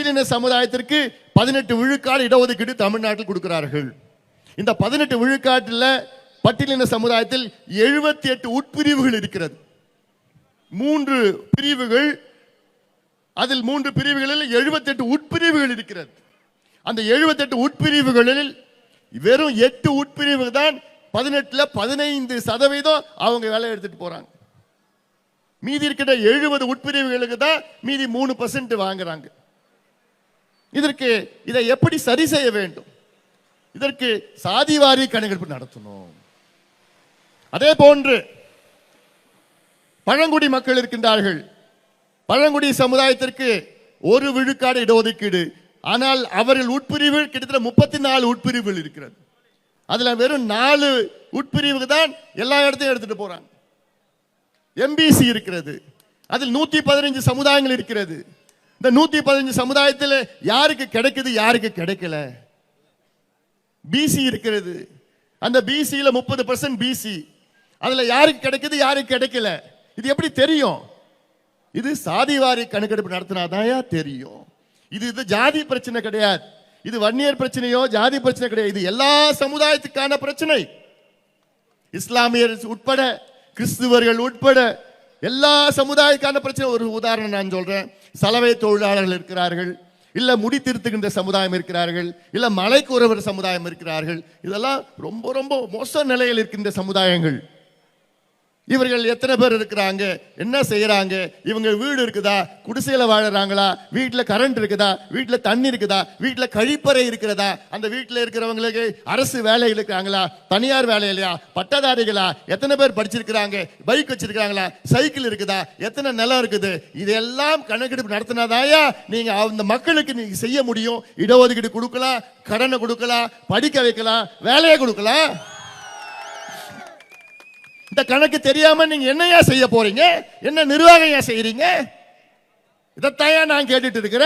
பட்டியலின சமுதாயத்திற்கு 18 விழுக்காடு இடஒதுக்கீடு தமிழ்நாட்டில் கொடுக்கிறார்கள். இந்த 18 விழுக்காட்டில் பட்டியலின சமுதாயத்தில் 78 உட்பிரிவுகள் இருக்கிறது. 3 பிரிவுகள், அதில் 3 பிரிவுகளில் 78 உட்பிரிவுகள் இருக்கிறது. அந்த 78 உட்பிரிவுகளில் வெறும் 8 உட்பிரிவு தான் 18ல 15% அவங்க வேலை எடுத்துட்டு போறாங்க. மீதி இருக்கிற 70 உட்பிரிவுகளுக்கு தான் மீதி 3% வாங்குறாங்க. இதை எப்படி சரி செய்ய வேண்டும்? இதற்கு சாதிவாரி கணக்கெடுப்பு நடத்தணும். அதே போன்று பழங்குடி மக்கள் இருக்கின்றார்கள். பழங்குடி சமுதாயத்திற்கு 1 விழுக்காடு இடஒதுக்கீடு. ஆனால் அவர்கள் உட்பிரிவு கிட்டத்தட்ட 34 உட்பிரிவுகள் இருக்கிறது. அதுல வெறும் 4 உட்பிரிவுக்கு தான் எல்லா இடத்தையும் எடுத்துட்டு போறாங்க. எம்பிசி இருக்கிறது, அதில் 115 சமுதாயங்கள் இருக்கிறது. இந்த 115 சமுதாயத்தில் யாருக்கு கிடைக்குது, யாருக்கு கிடைக்கல? பிசி இருக்கிறது, அந்த பிசியில 30% பிசி, அதுல யாருக்கு கிடைக்குது, யாருக்கு கிடைக்கல? இது எப்படி தெரியும்? இது சாதிவாரி கணக்கெடுப்பு நடத்தினாதான் தெரியும். இது ஜாதி பிரச்சனை கிடையாது, இது வன்னியர் பிரச்சனையோ ஜாதி பிரச்சனை கிடையாது. இது எல்லா சமுதாயத்துக்கான பிரச்சனை. இஸ்லாமியர் உட்பட, கிறிஸ்துவர்கள் உட்பட எல்லா சமுதாயத்துக்கான பிரச்சனை. ஒரு உதாரணம் நான் சொல்றேன். சலவை தொழிலாளர்கள் இருக்கிறார்கள், இல்ல முடி திருத்துகின்ற சமுதாயம் இருக்கிறார்கள், இல்ல மலைக்குறவர் சமுதாயம் இருக்கிறார்கள். இதெல்லாம் ரொம்ப ரொம்ப மோச நிலையில் இருக்கின்ற சமுதாயங்கள். இவர்கள் எத்தனை பேர் இருக்கிறாங்க, என்ன செய்யறாங்க, இவங்க வீடு இருக்குதா, குடிசையில வாழறாங்களா, வீட்டுல கரண்ட் இருக்குதா, வீட்டுல தண்ணி இருக்குதா, வீட்டுல கழிப்பறை இருக்கிறதா, அந்த வீட்டுல இருக்கிறவங்களுக்கு அரசு வேலை இருக்கிறாங்களா, தனியார் வேலை இல்லையா, பட்டதாரிகளா, எத்தனை பேர் படிச்சிருக்கிறாங்க, பைக் வச்சிருக்காங்களா, சைக்கிள் இருக்குதா, எத்தனை நிலம் இருக்குது, இதெல்லாம் கணக்கெடுப்பு நடத்தினாதாயா நீங்க அந்த மக்களுக்கு நீங்க செய்ய முடியும். இடஒதுக்கீடு கொடுக்கலாம், கடனை கொடுக்கலாம், படிக்க வைக்கலாம், வேலையை கொடுக்கலாம். இந்த கணக்கு தெரியாம நீங்க என்னையா செய்ய போறீங்க? என்ன நிர்வாகம் செய்யறீங்க? இதைத்தான் நான் கேட்டுட்டு இருக்கிறேன்.